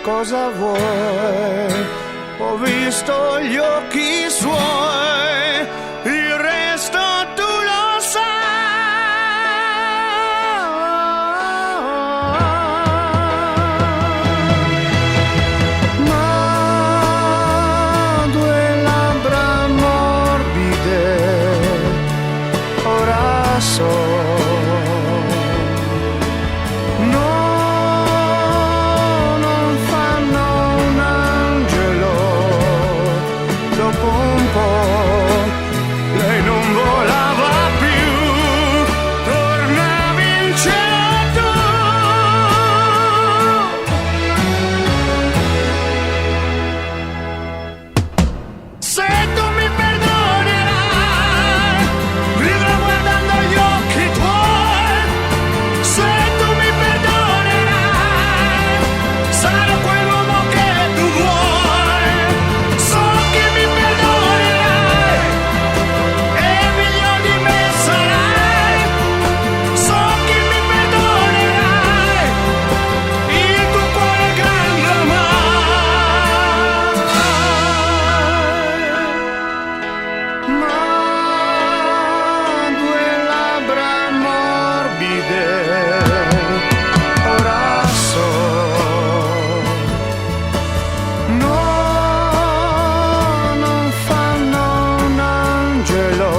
cosa vuoi? Ho visto gli occhi suoi, il resto tu lo sai. Ma due labbra morbide, ora so. Lei non volava più, tornavi in cielo tu. Se tu mi perdonerai, vivrò guardando gli occhi tuoi. Se tu mi perdonerai, sarò quell'uomo che tu vuoi. So che mi perdonerai e figlio di me sarai. So che mi perdonerai, il tuo cuore grande ormai. Ma due labbra morbide, ora so. No, non fanno un angelo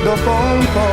dopo un po'.